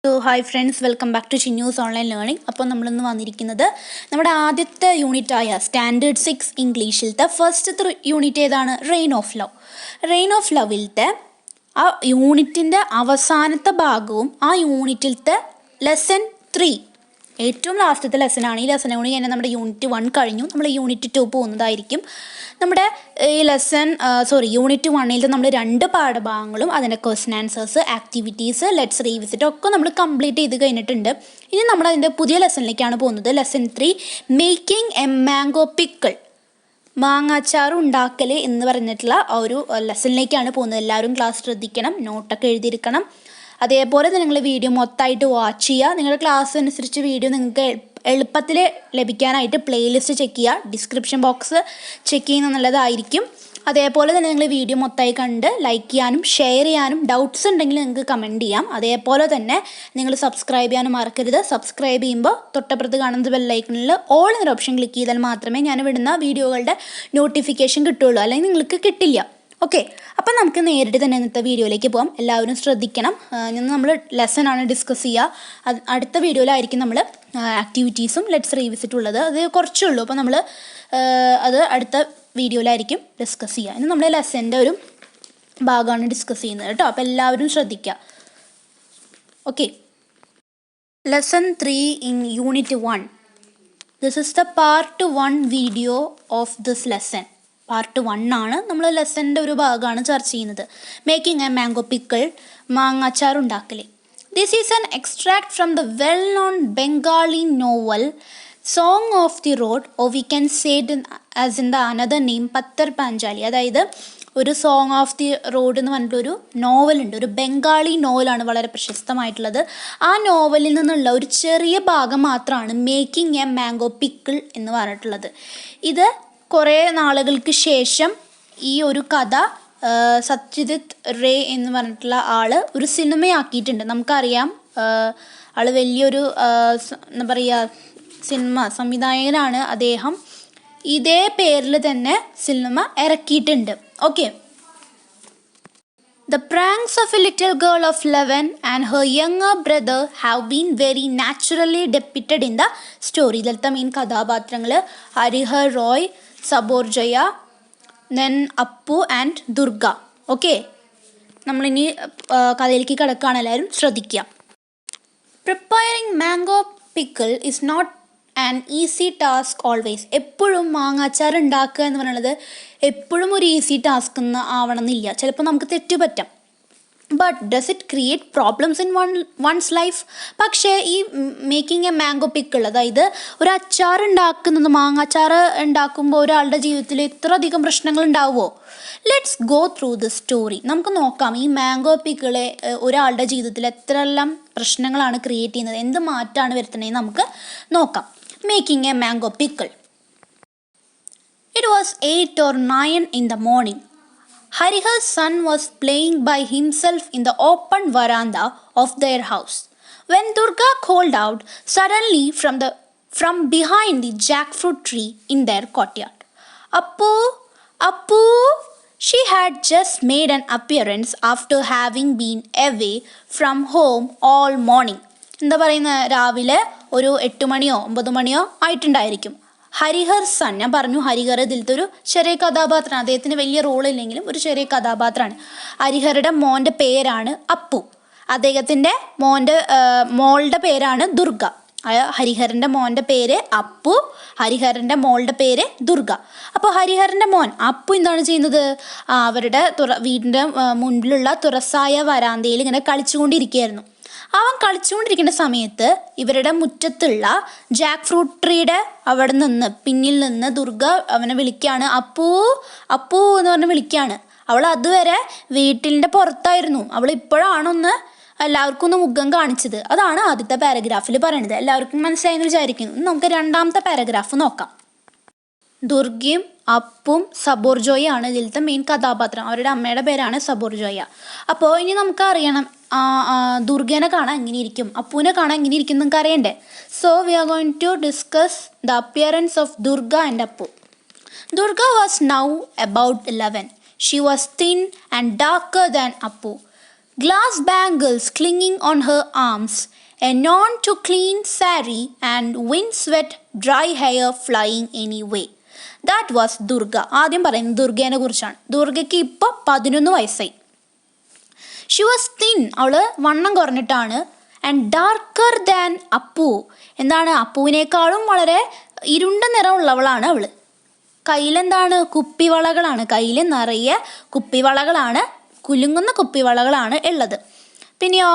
Hi friends, welcome back to Chinu's Online Learning. അപ്പോൾ നമ്മളിന്ന് വന്നിരിക്കുന്നത് നമ്മുടെ ആദ്യത്തെ യൂണിറ്റ് ആയ സ്റ്റാൻഡേർഡ് 6 ഇംഗ്ലീഷിലത്തെ ഫസ്റ്റ് യൂണിറ്റ് ഏതാണ്? Rain of love. Rain of ലവിലത്തെ ആ യൂണിറ്റിൻ്റെ അവസാനത്തെ ഭാഗവും ആ യൂണിറ്റിലത്തെ ലെസൺ 3 ഏറ്റവും ലാസ്റ്റത്തെ ലെസനാണ്. ഈ ലെസനെ കൂടി കഴിഞ്ഞാൽ നമ്മുടെ യൂണിറ്റ് 1 കഴിഞ്ഞു. നമ്മൾ യൂണിറ്റ് 2 പോകുന്നതായിരിക്കും. നമ്മുടെ ഈ യൂണിറ്റ് 1ൽ നമ്മൾ 2 പാഠഭാഗങ്ങളും അതിൻ്റെ question answers, activities, let's revisit ഒക്കെ നമ്മൾ കംപ്ലീറ്റ് ചെയ്ത് കഴിഞ്ഞിട്ടുണ്ട്. ഇനി നമ്മൾ അതിൻ്റെ പുതിയ ലെസണിലേക്കാണ് പോകുന്നത്. Lesson 3 making a mango pickle, മാങ്ങാച്ചാറ് ഉണ്ടാക്കൽ എന്ന് പറഞ്ഞിട്ടുള്ള ആ ഒരു ലെസണിലേക്കാണ് പോകുന്നത്. എല്ലാവരും ക്ലാസ് ശ്രദ്ധിക്കണം, നോട്ടൊക്കെ എഴുതിയിരിക്കണം. അതേപോലെ തന്നെ നിങ്ങൾ വീഡിയോ മൊത്തമായിട്ട് വാച്ച് ചെയ്യുക. നിങ്ങളുടെ ക്ലാസ് അനുസരിച്ച് വീഡിയോ നിങ്ങൾക്ക് എളുപ്പത്തിൽ ലഭിക്കാനായിട്ട് പ്ലേലിസ്റ്റ് ചെക്ക് ചെയ്യുക. ഡിസ്ക്രിപ്ഷൻ ബോക്സ് ചെക്ക് ചെയ്യുന്നത് നല്ലതായിരിക്കും. അതേപോലെ തന്നെ നിങ്ങൾ വീഡിയോ മൊത്തമായി കണ്ട് ലൈക്ക് ചെയ്യാനും ഷെയർ ചെയ്യാനും ഡൗട്ട്സ് ഉണ്ടെങ്കിൽ നിങ്ങൾക്ക് കമൻറ്റ് ചെയ്യാം. അതേപോലെ തന്നെ നിങ്ങൾ സബ്സ്ക്രൈബ് ചെയ്യാനും മറക്കരുത്. സബ്സ്ക്രൈബ് ചെയ്യുമ്പോൾ തൊട്ടപ്പുറത്ത് കാണുന്ന ബെല്ലൈക്കണിൽ ഓൾ എന്നൊരു ഓപ്ഷൻ ക്ലിക്ക് ചെയ്താൽ മാത്രമേ ഞാൻ വിടുന്ന വീഡിയോകളുടെ നോട്ടിഫിക്കേഷൻ കിട്ടുള്ളൂ, അല്ലെങ്കിൽ നിങ്ങൾക്ക് കിട്ടില്ല. ഓക്കെ, അപ്പം നമുക്ക് നേരിട്ട് തന്നെ ഇന്നത്തെ വീഡിയോയിലേക്ക് പോകാം. എല്ലാവരും ശ്രദ്ധിക്കണം. നമ്മൾ ലെസനാണ് ഡിസ്കസ് ചെയ്യുക. അടുത്ത വീഡിയോയിലായിരിക്കും നമ്മൾ ആക്ടിവിറ്റീസും ലെറ്റ്സ് റീവിസിറ്റ് ഉള്ളത്. അത് കുറച്ചേ ഉള്ളൂ. അപ്പോൾ നമ്മൾ അത് അടുത്ത വീഡിയോയിലായിരിക്കും ഡിസ്കസ് ചെയ്യുക. ഇന്ന് നമ്മൾ ലെസൻ്റെ ഒരു ഭാഗമാണ് ഡിസ്കസ് ചെയ്യുന്നത് കേട്ടോ. അപ്പോൾ എല്ലാവരും ശ്രദ്ധിക്കുക. Okay, lesson 3 in unit 1. This is the part 1 video of this lesson. Part 1 ആണ്. നമ്മൾ ലെസൻ്റെ ഒരു ഭാഗമാണ് ചർച്ച ചെയ്യുന്നത്. മേക്കിംഗ് എ മാംഗോ പിക്കിൾ, മാങ്ങാച്ചാർ ഉണ്ടാക്കൽ. This is an extract from the well known Bengali novel song of the road, or we can say it as in the another name Patthar Panchali. അതായത് ഒരു song of the road എന്ന് പറഞ്ഞിട്ടൊരു നോവലുണ്ട്. ഒരു ബംഗാളി നോവലാണ്, വളരെ പ്രശസ്തമായിട്ടുള്ളത്. ആ നോവലിൽ നിന്നുള്ള ഒരു ചെറിയ ഭാഗം മാത്രമാണ് മേക്കിംഗ് എ മാംഗോ പിക്കിൾ എന്ന് പറഞ്ഞിട്ടുള്ളത്. ഇത് കുറേ നാളുകൾക്ക് ശേഷം ഈ ഒരു കഥ സത്യജിത് റേ എന്ന് പറഞ്ഞിട്ടുള്ള ആൾ ഒരു സിനിമയാക്കിയിട്ടുണ്ട്. നമുക്കറിയാം, ആൾ വലിയൊരു എന്താ പറയുക സിനിമ സംവിധായകനാണ്. അദ്ദേഹം ഇതേ പേരിൽ തന്നെ സിനിമ ഇറക്കിയിട്ടുണ്ട്. Okay, The pranks of a little girl of 11 and her younger brother have been very naturally depicted in the story. ഇതിലത്തെ മെയിൻ കഥാപാത്രങ്ങൾ Harihar Roy, Sarbajaya, then Apu and Durga. Okay, നമ്മളിനി കഥയിലേക്ക് കിടക്കുകയാണ്. എല്ലാവരും ശ്രദ്ധിക്കുക. Preparing mango pickle is not an easy task always. എപ്പോഴും മാങ്ങാച്ചാർ ഉണ്ടാക്കുക എന്ന് പറയുന്നത് എപ്പോഴും ഒരു ഈസി ടാസ്ക് എന്ന് ആവണമെന്നില്ല. ചിലപ്പോൾ നമുക്ക് തെറ്റുപറ്റാം. But does it create problems in one's life? പക്ഷേ ഈ മേക്കിംഗ് എ മാംഗോ പിക്കിൾ, അതായത് ഒരു അച്ചാർ ഉണ്ടാക്കുന്നത്, മാങ്ങാച്ചാർ ഉണ്ടാക്കുമ്പോൾ ഒരാളുടെ ജീവിതത്തിൽ ഇത്ര അധികം പ്രശ്നങ്ങൾ ഉണ്ടാവുമോ? Let's go through the story. നമുക്ക് നോക്കാം ഈ മാംഗോ പിക്കിളെ ഒരാളുടെ ജീവിതത്തിൽ എത്രയെല്ലാം പ്രശ്നങ്ങളാണ് ക്രിയേറ്റ് ചെയ്യുന്നത്, എന്ത് മാറ്റമാണ് വരുത്തുന്നതെന്ന് നമുക്ക് നോക്കാം. Making a mango pickle. It was 8 or 9 in the morning. Harihar's son was playing by himself in the open veranda of their house when Durga called out suddenly from behind the jackfruit tree in their courtyard. Appu, Appu! She had just made an appearance after having been away from home all morning. എന്താ പറയുന്ന, രാവിലെ ഒരു 8 മണിയോ 9 മണിയോ ആയിട്ടുണ്ടായിരിക്കും. Harihar sun, ഞാൻ പറഞ്ഞു ഹരിഹർ ഇതിലത്തെ ഒരു ചെറിയ കഥാപാത്രമാണ്. അദ്ദേഹത്തിന് വലിയ റോളില്ലെങ്കിലും ഒരു ചെറിയ കഥാപാത്രമാണ്. ഹരിഹറുടെ മോൻ്റെ പേരാണ് അപ്പു. അദ്ദേഹത്തിൻ്റെ മോളുടെ പേരാണ് ദുർഗ. ഹരിഹരൻ്റെ മോൻ്റെ പേര് അപ്പു, ഹരിഹരൻ്റെ മോളുടെ പേര് ദുർഗ. അപ്പോൾ ഹരിഹരൻ്റെ മോൻ അപ്പു എന്താണ് ചെയ്യുന്നത്? അവരുടെ വീടിൻ്റെ മുൻപിലുള്ള തുറസായ വരാന്തയിൽ ഇങ്ങനെ കളിച്ചുകൊണ്ടിരിക്കുകയായിരുന്നു. അവൻ കളിച്ചുകൊണ്ടിരിക്കുന്ന സമയത്ത് ഇവരുടെ മുറ്റത്തുള്ള ജാക്ക് ഫ്രൂട്ട് ട്രീയുടെ അവിടെ നിന്ന് പിന്നിൽ നിന്ന് ദുർഗ അവനെ വിളിക്കുകയാണ്. അപ്പൂ അപ്പൂ എന്ന് പറഞ്ഞ് വിളിക്കുകയാണ്. അവൾ അതുവരെ വീട്ടിൻ്റെ പുറത്തായിരുന്നു. അവൾ ഇപ്പോഴാണൊന്ന് എല്ലാവർക്കും ഒന്ന് മുഖം കാണിച്ചത്. അതാണ് ആദ്യത്തെ പാരഗ്രാഫിൽ പറയുന്നത്. എല്ലാവർക്കും മനസ്സിലായെന്ന് വിചാരിക്കുന്നു. നമുക്ക് രണ്ടാമത്തെ പാരഗ്രാഫ് നോക്കാം. ദുർഗയും അപ്പും സബോർജോയാണ് ഇതിലത്തെ മെയിൻ കഥാപാത്രം. അവരുടെ അമ്മയുടെ പേരാണ് സബോർജോയ. അപ്പോൾ ഇനി നമുക്ക് അറിയണം ദുർഗേനെ കാണാൻ എങ്ങനെ ഇരിക്കും, അപ്പുവിനെ കാണാൻ എങ്ങനെ ഇരിക്കും നമുക്ക് അറിയണ്ടേ. So we are going to discuss the appearance of Durga and Appu. Durga was now about 11. She was thin and darker than Appu. glass bangles clinging on her arms, a none too clean saree, and wind-swept dry hair flying anyway. That was Durga. ആദ്യം പറയുന്നത് ദുർഗേനെ കുറിച്ചാണ്. ദുർഗയ്ക്ക് ഇപ്പോൾ 11 വയസ്സായി. She was thin, അവള് വണ്ണം കുറഞ്ഞിട്ടാണ്. And darker than Appu, എന്താണ് അപ്പുവിനേക്കാളും വളരെ ഇരുണ്ട നിറമുള്ളവളാണ് അവള്. കയ്യിലെന്താണ് കുപ്പിവളകളാണ്, കയ്യിൽ നിറയെ കുപ്പിവളകളാണ്, കുലുങ്ങുന്ന കുപ്പിവളകളാണ് ഉള്ളത്. പിന്നെയോ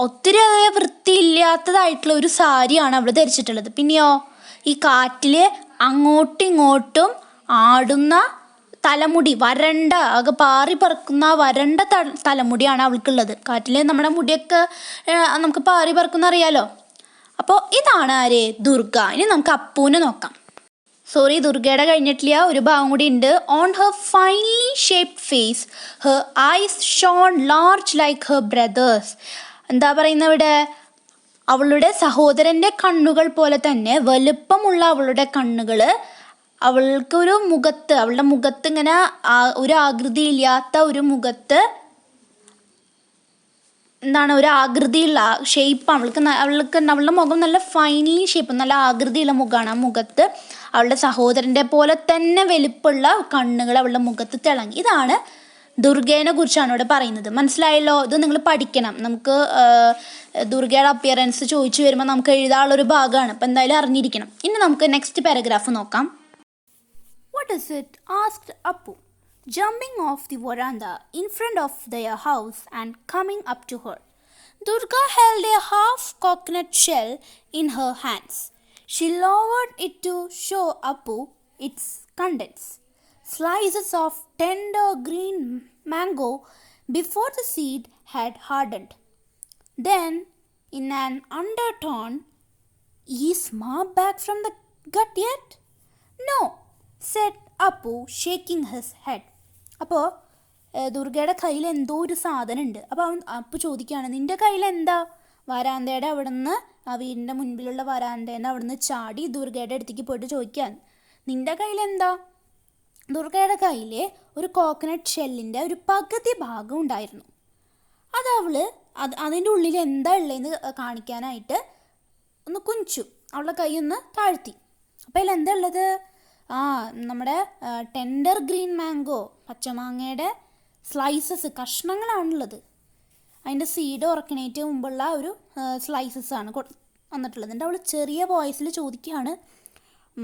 ഒത്തിരി വൃത്തിയില്ലാത്തതായിട്ടുള്ള ഒരു സാരിയാണ് അവൾ ധരിച്ചിട്ടുള്ളത്. പിന്നെയോ ഈ കാറ്റിൽ അങ്ങോട്ടും ഇങ്ങോട്ടും ആടുന്ന തലമുടി, വരണ്ട ആകെ പാറി പറക്കുന്ന വരണ്ട തലമുടിയാണ് അവൾക്കുള്ളത്. കാറ്റിൽ നമ്മുടെ മുടിയൊക്കെ നമുക്ക് പാറി പറക്കുന്ന അറിയാലോ. അപ്പോൾ ഇതാണ് ആര്, ദുർഗ. ഇനി നമുക്ക് അപ്പുവിനെ നോക്കാം. സോറി, ദുർഗയുടെ കഴിഞ്ഞിട്ടില്ല, ഒരു ഭാഗം കൂടി ഉണ്ട്. On her finely shaped face her eyes shone large like her brothers. എന്താ പറയുന്നത് ഇവിടെ, അവളുടെ സഹോദരൻ്റെ കണ്ണുകൾ പോലെ തന്നെ വലുപ്പമുള്ള അവളുടെ കണ്ണുകൾ അവൾക്ക് ഒരു മുഖത്ത്, അവളുടെ മുഖത്ത് ഇങ്ങനെ ഒരു ആകൃതി ഇല്ലാത്ത ഒരു മുഖത്ത് എന്താണ് ഒരു ആകൃതിയുള്ള ഷേപ്പ് അവളുടെ മുഖം നല്ല ഫൈൻലി ഷേപ്പ്, നല്ല ആകൃതിയുള്ള മുഖമാണ്. ആ മുഖത്ത് അവളുടെ സഹോദരൻ്റെ പോലെ തന്നെ വലുപ്പമുള്ള കണ്ണുകൾ അവളുടെ മുഖത്ത് തിളങ്ങി. ഇതാണ് ദുർഗേനെ കുറിച്ചാണ് ഇവിടെ പറയുന്നത്. മനസ്സിലായല്ലോ? ഇത് നിങ്ങൾ പഠിക്കണം. നമുക്ക് ദുർഗയുടെ അപ്പിയറൻസ് ചോദിച്ചു വരുമ്പോൾ നമുക്ക് എഴുതാനുള്ളൊരു ഭാഗമാണ്. അപ്പം എന്തായാലും അറിഞ്ഞിരിക്കണം. ഇനി നമുക്ക് നെക്സ്റ്റ് പാരഗ്രാഫ് നോക്കാം. What is it? asked Appu, jumping off the veranda in front of their house and coming up to her. Durga held a half coconut shell in her hands. She lowered it to show Appu its contents. Slices of tender green mango before the seed had hardened. Then, in an undertone, "Is Ma back from the gut yet?" "No," said Appu, shaking his head. അപ്പോൾ ദുർഗയുടെ കയ്യിൽ എന്തോ ഒരു സാധനം ഉണ്ട്. അപ്പോൾ അപ്പു ചോദിക്കുകയാണ്, നിൻ്റെ കയ്യിൽ എന്താ? വരാന്തയുടെ അവിടെ നിന്ന്, ആ വീടിൻ്റെ മുൻപിലുള്ള വരാന്തേൻ്റെ അവിടെ നിന്ന് ചാടി ദുർഗയുടെ അടുത്തേക്ക് പോയിട്ട് ചോദിക്കാൻ, നിൻ്റെ കയ്യിൽ എന്താ? ദുർഗയുടെ കയ്യിൽ ഒരു കോക്കനട്ട് ഷെല്ലിൻ്റെ ഒരു പകുതി ഭാഗം ഉണ്ടായിരുന്നു. അതിൻ്റെ ഉള്ളിൽ എന്താ ഉള്ളതെന്ന് കാണിക്കാനായിട്ട് ഒന്ന് കുഞ്ചു, അവളുടെ കൈ ഒന്ന് താഴ്ത്തി. അപ്പോൾ അതിൽ എന്താ ഉള്ളത്? നമ്മുടെ ടെൻഡർ ഗ്രീൻ മാംഗോ, പച്ചമാങ്ങയുടെ സ്ലൈസസ്, കഷ്ണങ്ങളാണുള്ളത്. അതിൻ്റെ സീഡ് ഉറക്കണേറ്റ് മുമ്പുള്ള ഒരു സ്ലൈസസ് ആണ് വന്നിട്ടുള്ളത്. എന്നിട്ട് അവൾ ചെറിയ വോയിസിൽ ചോദിക്കുകയാണ്,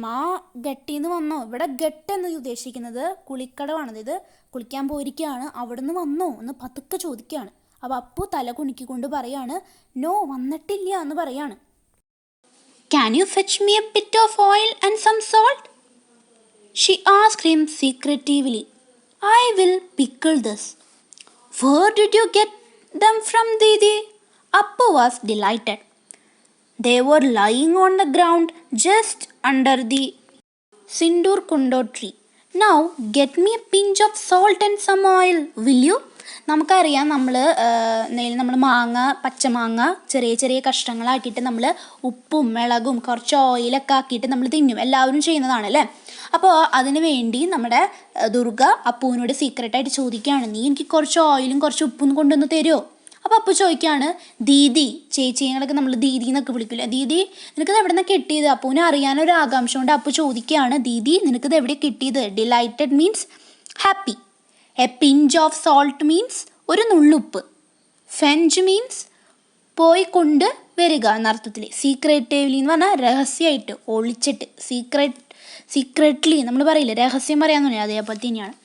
മാ ഗട്ടിന്ന് വന്നോ? ഇവിടെ ഗട്ട് എന്ന് ഉദ്ദേശിക്കുന്നത് കുളിക്കടമാണത്. ഇത് കുളിക്കാൻ പോയിരിക്കുകയാണ്, അവിടെ നിന്ന് വന്നോ എന്ന് പതുക്കെ ചോദിക്കുകയാണ്. അപ്പോൾ അപ്പു തല കുണിക്കൊണ്ട് പറയാണ്, നോ, വന്നിട്ടില്ല എന്ന് പറയാണ്. Can you fetch me a bit of oil and some salt? She asked him secretively. I will pickle this. Where did you get them from, Didi? Appu was delighted. They were lying on the ground just under the sindur kundo tree. Now get me a pinch of salt and some oil, will you? നമുക്കറിയാം, നമ്മൾ മാങ്ങ, പച്ചമാങ്ങ ചെറിയ ചെറിയ കഷ്ണങ്ങളാക്കിയിട്ട് നമ്മൾ ഉപ്പും മുളകും കുറച്ച് ഓയിലൊക്കെ ആക്കിയിട്ട് നമ്മൾ തിന്നും, എല്ലാവരും ചെയ്യുന്നതാണ് അല്ലേ. അപ്പോൾ അതിന് വേണ്ടി നമ്മുടെ ദുർഗ അപ്പുവിനോട് സീക്രട്ടായിട്ട് ചോദിക്കുകയാണ്, നീ എനിക്ക് കുറച്ച് ഓയിലും കുറച്ച് ഉപ്പും കൊണ്ടുവന്ന് തരുമോ? അപ്പോൾ അപ്പു ചോദിക്കുകയാണ്, ദീദി, ചേച്ചിങ്ങളൊക്കെ നമ്മൾ ദീദി എന്നൊക്കെ വിളിക്കില്ല, ദീദി നിനക്കത് എവിടെ നിന്നാണ് കിട്ടിയത്? അപ്പുവിനെ അറിയാനൊരു ആകാംക്ഷ കൊണ്ട് അപ്പു ചോദിക്കുകയാണ്, ദീദി നിനക്കത് എവിടെ കിട്ടിയത്? Delighted means happy. A pinch of salt means ഒരു നുള്ളുപ്പ്. ഫെഞ്ച് മീൻസ് പോയി കൊണ്ട് വരിക എന്നർത്ഥത്തിൽ. സീക്രട്ടീവ്ലി എന്ന് പറഞ്ഞാൽ രഹസ്യമായിട്ട്, ഒളിച്ചിട്ട്. സീക്രട്ട്ലി നമ്മൾ പറയില്ലേ, രഹസ്യം പറയാന്ന് പറയാം, അതേപോലെ തന്നെയാണ്.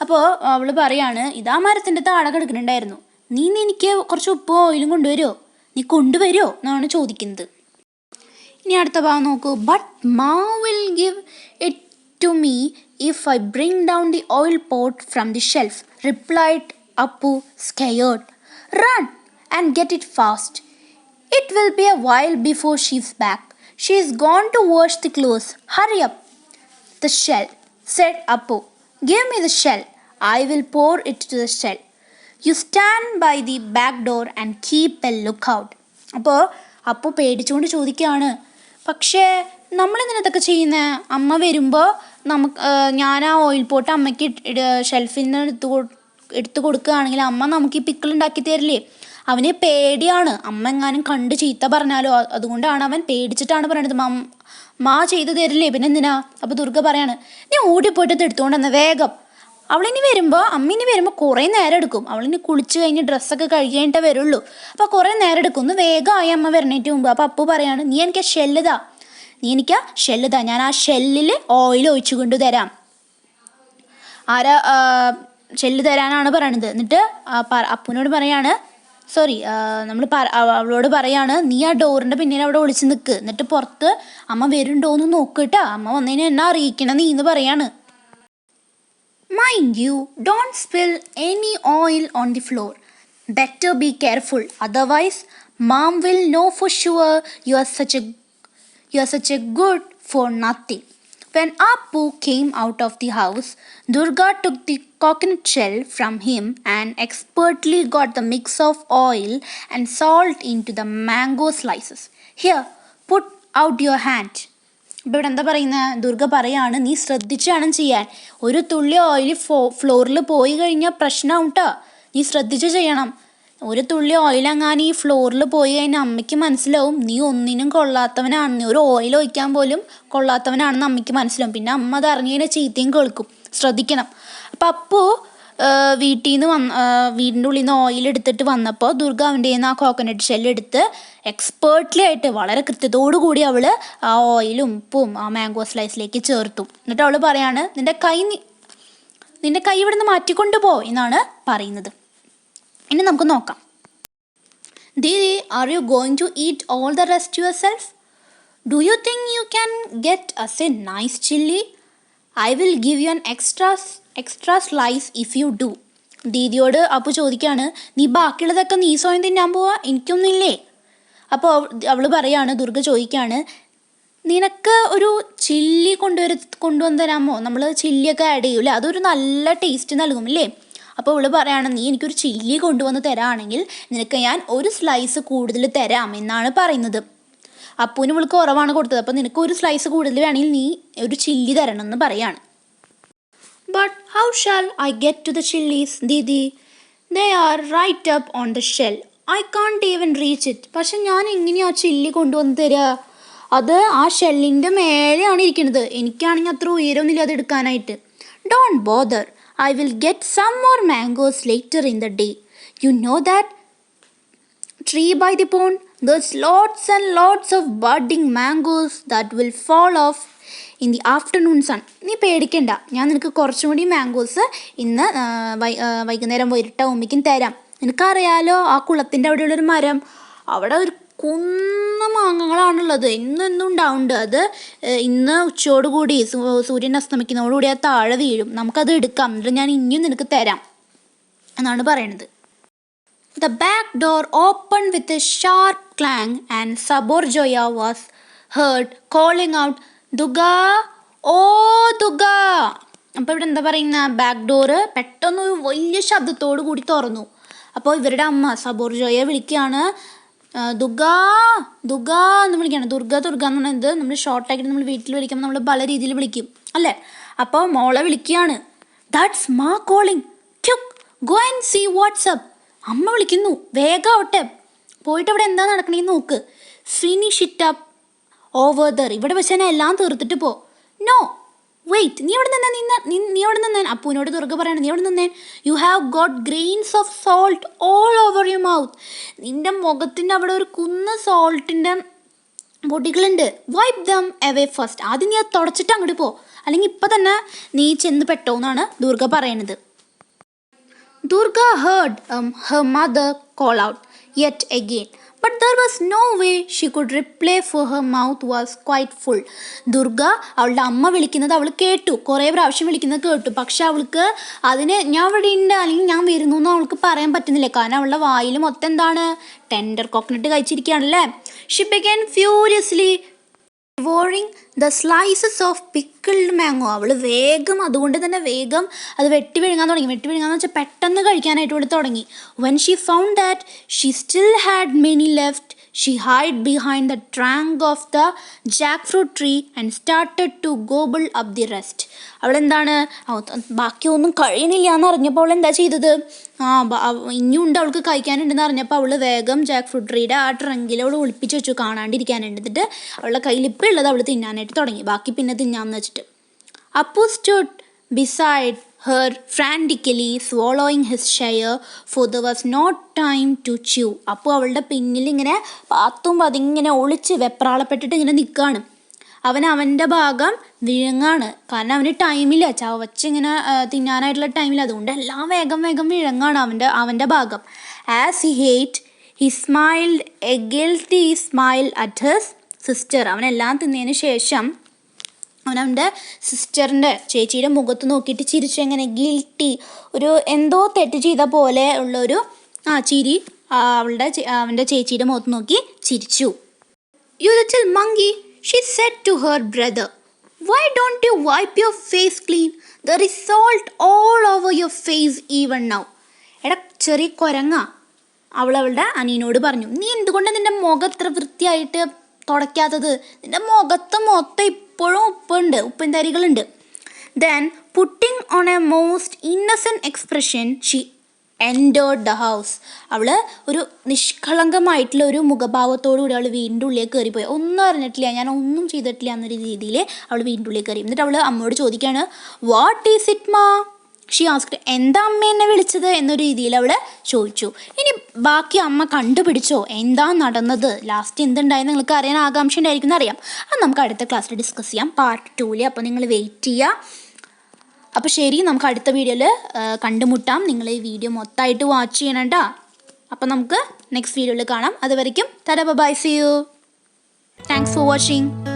അപ്പോൾ അവൾ പറയാണ്, ഇതാ മരത്തിൻ്റെ താഴെ കിടക്കുന്നുണ്ടായിരുന്നു, നീ എനിക്ക് കുറച്ച് ഉപ്പും ഓയിലും കൊണ്ടുവരുമോ? നീ കൊണ്ടുവരുമോ എന്നാണ് ചോദിക്കുന്നത്. ഇനി അടുത്ത ഭാഗം നോക്കൂ. ബട്ട് മാ will give it to me if I bring down the oil pot from the shelf, replied Appu, scared. Run and get it fast. It will be a while before she's back. She's gone to wash the clothes. Hurry up. The shell, said Appu. Give me the shell. I will pour it to the shell. You stand by the back door and keep a lookout. അപ്പോൾ അപ്പു പേടിച്ചുകൊണ്ട് ചോദിക്കുകയാണ്, പക്ഷേ നമ്മളെന്തിനതൊക്കെ ചെയ്യുന്നത്? അമ്മ വരുമ്പോൾ ഞാൻ ആ oil pot അമ്മയ്ക്ക് ഷെൽഫിൽ നിന്ന് എടുത്ത് കൊടുക്കുകയാണെങ്കിൽ അമ്മ നമുക്ക് ഈ പിക്കിൾ ഉണ്ടാക്കി തരില്ലേ. അവന് പേടിയാണ്, അമ്മ എങ്ങാനും കണ്ട് ചീത്ത പറഞ്ഞാലോ, അതുകൊണ്ടാണ് അവൻ പേടിച്ചിട്ടാണ് പറയണത് മാ ചെയ്തു തരില്ലേ, പിന്നെ എന്തിനാ. അപ്പോൾ ദുർഗ പറയാണ്, നീ ഓടിപ്പോയിട്ട് ഇത് എടുത്തുകൊണ്ട് വന്ന വേഗം. അമ്മ ഇനി വരുമ്പോൾ കുറേ നേരം എടുക്കും. അവളിനി കുളിച്ച് കഴിഞ്ഞ് ഡ്രസ്സൊക്കെ കഴുകി കഴിഞ്ഞിട്ടേ വരുള്ളൂ. അപ്പോൾ കുറേ നേരം എടുക്കും, ഒന്ന് വേഗമായി അമ്മ വരണേറ്റ് മുമ്പ്. അപ്പോൾ അപ്പു പറയാണ്, നീ എനിക്ക് ഷെല്ല് താ, ഞാൻ ആ ഷെല്ലിൽ ഓയിൽ ഒഴിച്ചു കൊണ്ട് തരാം. ആരാ ഷെല്ല് തരാനാണ് പറയണത്. എന്നിട്ട് അപ്പുവിനോട് പറയാണ്, അവളോട് പറയാണ്, നീ ആ ഡോറിൻ്റെ പിന്നിൽ അവിടെ ഒളിച്ച് നിൽക്ക്, എന്നിട്ട് പുറത്ത് അമ്മ വരുന്നുണ്ടോയെന്ന് നോക്കിട്ടാ, അമ്മ വന്നതിന് എന്നെ അറിയിക്കണം നീ എന്ന് പറയാണ്. Mind you, don't spill any oil on the floor. Better be careful, otherwise mom will know for sure you are such a good for nothing. When Appu came out of the house, Durga took the coconut shell from him and expertly got the mix of oil and salt into the mango slices. Here, put out your hand. ഇപ്പോൾ ഇവിടെ എന്താ പറയുന്നത്, ദുർഗ പറയാണ്, നീ ശ്രദ്ധിച്ച് വേണം ചെയ്യാൻ. ഒരു തുള്ളി ഓയിൽ ഫ്ലോറിൽ പോയി കഴിഞ്ഞാൽ പ്രശ്നമാവും കേട്ടോ, നീ ശ്രദ്ധിച്ച് ചെയ്യണം. ഒരു തുള്ളി ഓയിലെങ്ങാനും ഈ ഫ്ലോറിൽ പോയി കഴിഞ്ഞാൽ അമ്മയ്ക്ക് മനസ്സിലാവും നീ ഒന്നിനും കൊള്ളാത്തവനാണ്, നീ ഒരു ഓയിൽ ഒഴിക്കാൻ പോലും കൊള്ളാത്തവനാണെന്ന് അമ്മയ്ക്ക് മനസ്സിലാവും. പിന്നെ അമ്മ അത് അറിഞ്ഞ് കഴിഞ്ഞാൽ ചീത്തയും കേൾക്കും, ശ്രദ്ധിക്കണം. അപ്പം അപ്പു വീട്ടിൽ നിന്ന് വീടിൻ്റെ ഉള്ളിൽ നിന്ന് ഓയിൽ എടുത്തിട്ട് വന്നപ്പോൾ ദുർഗ അവൻ്റെ കയ്യിൽ നിന്ന് ആ കോക്കനട്ട് ഷെല്ലെടുത്ത് എക്സ്പേർട്ട്ലി ആയിട്ട് വളരെ കൃത്യത്തോടു കൂടി അവൾ ആ ഓയിലും ഉപ്പും ആ മാംഗോ സ്ലൈസിലേക്ക് ചേർത്തു. എന്നിട്ട് അവൾ പറയാണ്, നിൻ്റെ കൈ ഇവിടെ നിന്ന് മാറ്റിക്കൊണ്ട് പോ എന്നാണ് പറയുന്നത്. ഇനി നമുക്ക് നോക്കാം. Didi, are you going to eat all the rest yourself? Do you think you can get us a nice chilli? I will give you an extra slice if you do. ദീദിയോട് അപ്പു ചോദിക്കുകയാണ്, നീ ബാക്കിയുള്ളതൊക്കെ നീ സ്വയം തിന്നാൻ പോവാ, എനിക്കൊന്നുമില്ലേ? അപ്പോൾ അവൾ പറയാണ്, ദുർഗ ചോദിക്കുകയാണ്, നിനക്ക് ഒരു ചില്ലി കൊണ്ടുവന്ന് തരാമോ? നമ്മൾ ചില്ലിയൊക്കെ ആഡ് ചെയ്യൂല്ലേ, അതൊരു നല്ല ടേസ്റ്റ് നൽകും അല്ലേ? അപ്പോൾ അവൾ പറയാണ്, നീ എനിക്കൊരു ചില്ലി കൊണ്ടുവന്ന് തരാണെങ്കിൽ നിനക്ക് ഞാൻ ഒരു സ്ലൈസ് കൂടുതൽ തരാം എന്നാണ് പറയുന്നത്. അപ്പൂന് ഇവൾക്ക് കുറവാണ് കൊടുത്തത്, അപ്പോൾ നിനക്ക് ഒരു സ്ലൈസ് കൂടുതൽ വേണമെങ്കിൽ നീ ഒരു ചില്ലി തരണം എന്ന് പറയാണ്. But how shall I get to the chilies, Didi? They are right up on the shell. I can't even reach it. പക്ഷെ ഞാൻ എങ്ങനെയാണ് ആ ചില്ലി കൊണ്ടുവന്ന് തരിക? അത് ആ ഷെല്ലിൻ്റെ മേലെയാണ് ഇരിക്കുന്നത്, എനിക്കാണെങ്കിൽ അത്ര ഉയരമൊന്നുമില്ല അത് എടുക്കാനായിട്ട്. Don't bother. I will get some more mangoes later in the day. You know that tree by the pond? There's lots and lots of budding mangoes that will fall off in the afternoon sun. നീ പേടിക്കണ്ട, ഞാൻ നിനക്ക് കുറച്ചും കൂടി mangoes ഇന്ന് വൈകുന്നേരം പോയിട്ടാവുമ്പോഴേക്കും തരാം. നിനക്കറിയാലോ ആ കുളത്തിൻ്റെ അവിടെയുള്ളൊരു മരം, അവിടെ ഒരു കുന്ന മാങ്ങകളാണുള്ളത്, എന്നും ഉണ്ടാവുന്നുണ്ട്. അത് ഇന്ന് ഉച്ചയോടുകൂടി സൂര്യൻ അസ്തമിക്കുന്നതോടുകൂടി അത് താഴെ വീഴും, നമുക്കത് എടുക്കാം, എന്നിട്ട് ഞാൻ ഇനിയും നിനക്ക് തരാം എന്നാണ് പറയണത്. The back door opened with a sharp clang and Saborjoya was heard calling out, "Duga, oh Duga." അപ്പോൾ ഇവിടെ എന്താ പറയുന്ന, ബാക്ക് ഡോറ് പെട്ടെന്ന് ഒരു വലിയ ശബ്ദത്തോടു കൂടി തുറന്നു. അപ്പോൾ ഇവരുടെ അമ്മ സബോർജോയെ വിളിക്കുകയാണ്, ദുർഗ എന്ന് വിളിക്കുകയാണ്. ദുർഗ എന്ന് പറയുന്നത് നമ്മൾ ഷോർട്ടാക്കിയിട്ട് നമ്മൾ വീട്ടിൽ വിളിക്കുമ്പോൾ നമ്മൾ പല രീതിയിൽ വിളിക്കും അല്ലേ. അപ്പോൾ മോളെ വിളിക്കുകയാണ്. That's ma calling, quick go and see what's up. അമ്മ വിളിക്കുന്നു, വേഗം ആവട്ടെ, പോയിട്ട് അവിടെ എന്താ നടക്കണേന്ന് നോക്ക്. Finish it up over there, ഇവിടെ വെച്ച് തന്നെ എല്ലാം തീർത്തിട്ട് പോ. നോ വെയിറ്റ്, നീ അവിടെ നിന്നേൻ. അപ്പൂനോട് ദുർഗ പറയണം, നീ അവിടെ നിന്നേൻ. You have got grains of salt all over your mouth. നിൻ്റെ മുഖത്തിൻ്റെ അവിടെ ഒരു കുന്ന് സോൾട്ടിൻ്റെ പൊടികളുണ്ട്. Wipe them away first. ആദ്യം നീ അത് തുടച്ചിട്ട് അങ്ങോട്ട് പോ, അല്ലെങ്കിൽ ഇപ്പം തന്നെ നീ ചെന്ന് പെട്ടോ എന്നാണ് ദുർഗ പറയണത്. Durga heard her mother call out yet again, but there was no way she could reply for her mouth was quite full. Durga അവളുടെ അമ്മ വിളിക്കുന്നത് അവൾ കേട്ടു, കുറേ പ്രാവശ്യം വിളിക്കുന്നത് കേട്ടു, പക്ഷെ അവൾക്ക് അതിന് ഞാൻ ഇവിടെ ഉണ്ട് അല്ലെങ്കിൽ ഞാൻ വരുന്നു എന്ന് അവൾക്ക് പറയാൻ പറ്റുന്നില്ല, കാരണം അവളുടെ വായിൽ മൊത്തം എന്താണ്, ടെൻഡർ കോക്കനട്ട് കഴിച്ചിരിക്കുകയാണല്ലേ. She began furiously devouring the slices of pickled mango. അവൾ അതുകൊണ്ട് തന്നെ വേഗം അത് വെട്ടി വിഴുങ്ങാന്ന് വെച്ചാൽ പെട്ടെന്ന് കഴിക്കാനായിട്ട് അവൾ തുടങ്ങി. When she found that she still had many left, She hid behind the trunk of the jackfruit tree and started to gobble up the rest. അവളെന്താണ് ബാക്കിയൊന്നും കഴിയണില്ല എന്ന് അറിഞ്ഞപ്പോൾ അവൾ എന്താ ചെയ്തത്? ഇനിയുണ്ട് അവൾക്ക് കഴിക്കാനുണ്ടെന്ന് അറിഞ്ഞപ്പോൾ അവൾ വേഗം ജാക്ക് ഫ്രൂട്ട് ട്രീയുടെ ആ ട്രങ്കിൽ അവൾ ഒളിപ്പിച്ച് വെച്ചു, കാണാണ്ടിരിക്കാനുണ്ട്. എന്നിട്ട് അവളുടെ കയ്യിൽ ഇപ്പം ഉള്ളത് അവൾ തിന്നാനായിട്ട് തുടങ്ങി, ബാക്കി പിന്നെ തിന്നാന്ന് വെച്ചിട്ട്. Appu stood beside her frantically swallowing his share, for there was no time to chew. അപ്പോൾ അവളുടെ പിന്നിൽ ഇങ്ങനെ പാത്തും അതിങ്ങനെ ഒളിച്ച് വെപ്രാളപ്പെട്ടിട്ട് ഇങ്ങനെ നിൽക്കുകയാണ്. അവൻ്റെ ഭാഗം വിഴുങ്ങാണ്, കാരണം അവന് ടൈമില്ല, ചവച്ചിങ്ങനെ തിന്നാനായിട്ടുള്ള ടൈമില്ല, അതുകൊണ്ട് എല്ലാം വേഗം വേഗം വിഴുങ്ങാണ് അവൻ്റെ ഭാഗം. As he hate he smiled A guilty smile at his sister. അവനെല്ലാം തിന്നതിന് ശേഷം അവൻ്റെ സിസ്റ്ററിൻ്റെ ചേച്ചിയുടെ മുഖത്ത് നോക്കിയിട്ട് ചിരിച്ചു, എങ്ങനെ ഗിൽറ്റി, ഒരു എന്തോ തെറ്റ് ചെയ്ത പോലെ ഉള്ളൊരു ചിരി അവൻ്റെ ചേച്ചിയുടെ മുഖത്ത് നോക്കി ചിരിച്ചു. "You little monkey," she said to her brother, "why don't you wipe your face clean? There is salt all over your face even now." എടാ ചെറിയ കുരങ്ങ, അവളുടെ അനിയനോട് പറഞ്ഞു, നീ എന്തുകൊണ്ട് നിൻ്റെ മുഖം ഇത്ര വൃത്തിയായിട്ട് തുടയ്ക്കാത്തത്? നിൻ്റെ മുഖത്ത് മൊത്തം ഇപ്പോഴും ഉപ്പിൻ തരികളുണ്ട്. Then putting on a most innocent expression, she entered the house. അവൾ ഒരു നിഷ്കളങ്കമായിട്ടുള്ള ഒരു മുഖഭാവത്തോടു കൂടി അവൾ വീടിൻ്റെ ഉള്ളിലേക്ക് കയറിപ്പോയി. ഒന്നും അറിഞ്ഞിട്ടില്ല, ഞാൻ ഒന്നും ചെയ്തിട്ടില്ല എന്നൊരു രീതിയിൽ അവൾ വീടിൻ്റെ ഉള്ളിലേക്ക് കയറി. എന്നിട്ട് അവൾ അമ്മയോട് ചോദിക്കുകയാണ്, വാട്ട് ഈസ് ഇറ്റ് മാ? ഷീ ആസ്ക്ഡ്, എന്താ അമ്മ എന്നെ വിളിച്ചത് എന്നൊരു രീതിയിൽ അവൾ ചോദിച്ചു. ഇനി ബാക്കി അമ്മ കണ്ടുപിടിച്ചോ എന്താ നടന്നത്, ലാസ്റ്റ് എന്തുണ്ടായെന്ന് നിങ്ങൾക്ക് അറിയാൻ ആകാംക്ഷ ഉണ്ടായിരിക്കും എന്നറിയാം. അത് നമുക്ക് അടുത്ത ക്ലാസ്സിൽ ഡിസ്കസ് ചെയ്യാം, പാർട്ട് 2. അപ്പോൾ നിങ്ങൾ വെയിറ്റ് ചെയ്യുക. അപ്പോൾ ശരി, നമുക്ക് അടുത്ത വീഡിയോയിൽ കണ്ടുമുട്ടാം. നിങ്ങൾ ഈ വീഡിയോ മൊത്തമായിട്ട് വാച്ച് ചെയ്യണം കേട്ടോ. അപ്പോൾ നമുക്ക് നെക്സ്റ്റ് വീഡിയോയിൽ കാണാം. അതുവരയ്ക്കും tata bye, see you. Thanks for watching.